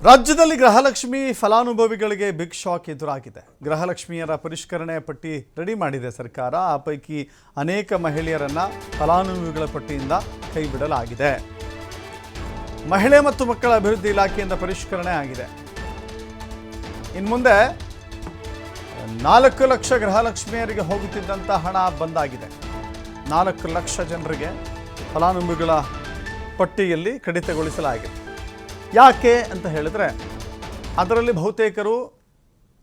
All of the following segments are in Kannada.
ರಾಜ್ಯದಲ್ಲಿ ಗೃಹಲಕ್ಷ್ಮಿ ಫಲಾನುಭವಿಗಳಿಗೆ ಬಿಗ್ ಶಾಕ್ ಎದುರಾಗಿದೆ. ಗೃಹಲಕ್ಷ್ಮಿಯರ ಪರಿಷ್ಕರಣೆ ಪಟ್ಟಿ ರೆಡಿ ಮಾಡಿದೆ ಸರ್ಕಾರ. ಆ ಪೈಕಿ ಅನೇಕ ಮಹಿಳೆಯರನ್ನ ಫಲಾನುಭವಿಗಳ ಪಟ್ಟಿಯಿಂದ ಕೈಬಿಡಲಾಗಿದೆ. ಮಹಿಳೆ ಮತ್ತು ಮಕ್ಕಳ ಅಭಿವೃದ್ಧಿ ಇಲಾಖೆಯಿಂದ ಪರಿಷ್ಕರಣೆ ಆಗಿದೆ. ಇನ್ನು ಮುಂದೆ 4 ಲಕ್ಷ ಗೃಹಲಕ್ಷ್ಮಿಯರಿಗೆ ಹೋಗುತ್ತಿದ್ದಂಥ ಹಣ ಬಂದಾಗಿದೆ. 4 ಲಕ್ಷ ಜನರಿಗೆ ಫಲಾನುಭವಿಗಳ ಪಟ್ಟಿಯಲ್ಲಿ ಕಡಿತಗೊಳಿಸಲಾಗಿದೆ. ಯಾಕೆ ಅಂತ ಹೇಳಿದ್ರೆ, ಅದರಲ್ಲಿ ಬಹುತೇಕರು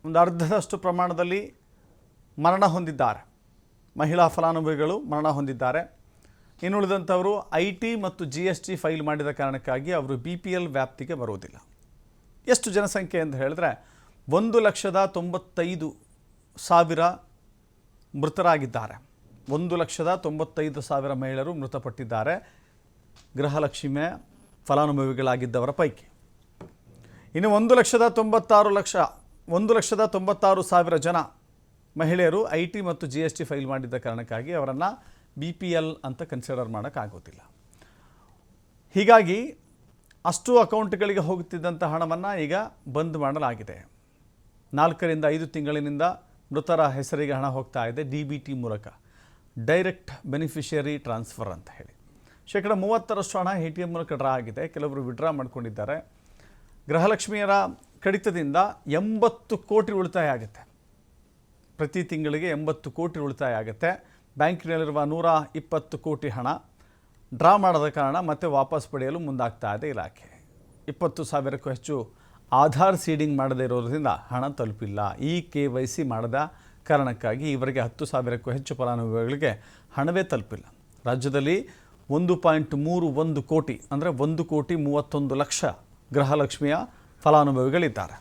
ಒಂದು ಅರ್ಧದಷ್ಟು ಪ್ರಮಾಣದಲ್ಲಿ ಮರಣ ಹೊಂದಿದ್ದಾರೆ. ಮಹಿಳಾ ಫಲಾನುಭವಿಗಳು ಮರಣ ಹೊಂದಿದ್ದಾರೆ. ಇನ್ನುಳಿದಂಥವರು IT ಮತ್ತು GST ಫೈಲ್ ಮಾಡಿದ ಕಾರಣಕ್ಕಾಗಿ ಅವರು BPL ವ್ಯಾಪ್ತಿಗೆ ಬರುವುದಿಲ್ಲ. ಎಷ್ಟು ಜನಸಂಖ್ಯೆ ಅಂತ ಹೇಳಿದ್ರೆ 1,95,000 ಮೃತರಾಗಿದ್ದಾರೆ. 1,95,000 ಮಹಿಳೆಯರು ಮೃತಪಟ್ಟಿದ್ದಾರೆ ಗೃಹಲಕ್ಷ್ಮಿ ಫಲಾನುಭವಿಗಳಾಗಿದ್ದವರ ಪೈಕಿ. ಇನ್ನು 1,96,000 ಜನ ಮಹಿಳೆಯರು IT ಮತ್ತು GST ಫೈಲ್ ಮಾಡಿದ್ದ ಕಾರಣಕ್ಕಾಗಿ ಅವರನ್ನು BPL ಅಂತ ಕನ್ಸಿಡರ್ ಮಾಡೋಕ್ಕಾಗೋದಿಲ್ಲ. ಹೀಗಾಗಿ ಅಷ್ಟು ಅಕೌಂಟ್ಗಳಿಗೆ ಹೋಗುತ್ತಿದ್ದಂಥ ಹಣವನ್ನು ಈಗ ಬಂದ್ ಮಾಡಲಾಗಿದೆ. 4 ರಿಂದ 5 ತಿಂಗಳಿನಿಂದ ಮೃತರ ಹೆಸರಿಗೆ ಹಣ ಹೋಗ್ತಾ ಇದೆ DBT ಮೂಲಕ, ಡೈರೆಕ್ಟ್ ಬೆನಿಫಿಷಿಯರಿ ಟ್ರಾನ್ಸ್ಫರ್ ಅಂತ ಹೇಳಿ. 30% ಹಣ ATM ಮೂಲಕ ಡ್ರಾ ಆಗಿದೆ. ಕೆಲವರು ವಿಡ್ರಾ ಮಾಡ್ಕೊಂಡಿದ್ದಾರೆ. ಗೃಹಲಕ್ಷ್ಮಿಯರ ಕಡಿತದಿಂದ 80 ಕೋಟಿ ಉಳಿತಾಯ ಆಗುತ್ತೆ. ಪ್ರತಿ ತಿಂಗಳಿಗೆ 80 ಕೋಟಿ ಉಳಿತಾಯ ಆಗುತ್ತೆ. ಬ್ಯಾಂಕಿನಲ್ಲಿರುವ 120 ಕೋಟಿ ಹಣ ಡ್ರಾ ಮಾಡದ ಕಾರಣ ಮತ್ತೆ ವಾಪಸ್ ಪಡೆಯಲು ಮುಂದಾಗ್ತಾ ಇದೆ ಇಲಾಖೆ. 20,000ಕ್ಕೂ ಹೆಚ್ಚು ಆಧಾರ್ ಸೀಡಿಂಗ್ ಮಾಡದೇ ಇರೋದ್ರಿಂದ ಹಣ ತಲುಪಿಲ್ಲ. KYC ಮಾಡದ ಕಾರಣಕ್ಕಾಗಿ ಇವರಿಗೆ 10,000ಕ್ಕೂ ಹೆಚ್ಚು ಫಲಾನುಭವಿಗಳಿಗೆ ಹಣವೇ ತಲುಪಿಲ್ಲ. ರಾಜ್ಯದಲ್ಲಿ 1.31 ಕೋಟಿ ಅಂದರೆ 1,31,00,000 ಗೃಹಲಕ್ಷ್ಮಿಯ ಫಲಾನುಭವಿಗಳಿದ್ದಾರೆ.